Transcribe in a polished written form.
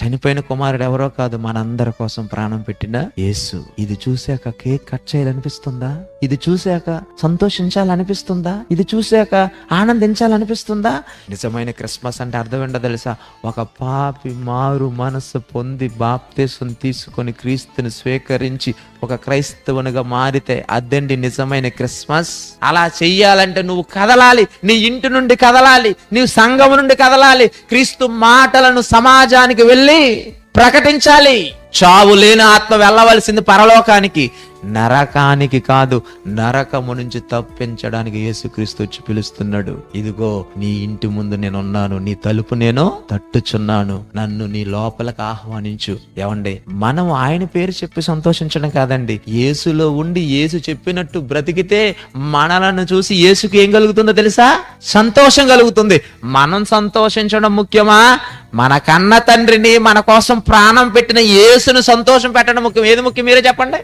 చనిపోయిన కుమారుడు ఎవరో కాదు, మనందరి కోసం ప్రాణం పెట్టిన యేసు. ఇది చూశాక కేక్ కట్ చేయాలనిపిస్తుందా? ఇది చూశాక సంతోషించాలనిపిస్తుందా? ఇది చూశాక ఆనందించాలనిపిస్తుందా? నిజమైన క్రిస్మస్ అంటే అర్థం ఏంటో తెలుసా? ఒక పాపి మారు మనసు పొంది బాప్తిసం తీసుకొని క్రీస్తుని స్వీకరించి ఒక క్రైస్తవునిగా మారితే అదండి నిజమైన క్రిస్మస్. అలా చెయ్యాలంటే నువ్వు కదలాలి, నీ ఇంటి నుండి కదలాలి, నీవు సంఘం నుండి కదలాలి, క్రీస్తు మాటలను సమాజానికి వెళ్ళి ప్రకటించాలి. చావు లేని ఆత్మ వెళ్ళవలసింది పరలోకానికి, నరకానికి కాదు. నరకము నుంచి తప్పించడానికి యేసుక్రీస్తు వచ్చి పిలుస్తున్నాడు. ఇదిగో నీ ఇంటి ముందు నేనున్నాను, నీ తలుపు నేను తట్టుచున్నాను, నన్ను నీ లోపలికి ఆహ్వానించు. ఏమండి, మనం ఆయన పేరు చెప్పి సంతోషించడం కాదండి, యేసులో ఉండి యేసు చెప్పినట్టు బ్రతికితే మనలను చూసి యేసుకి ఏం కలుగుతుందో తెలుసా? సంతోషం కలుగుతుంది. మనం సంతోషించడం ముఖ్యమా? మన కన్న తండ్రిని, మన కోసం ప్రాణం పెట్టిన యేసును సంతోషం పెట్టడం ముఖ్యం. ఏది ముఖ్యం మీరే చెప్పండి.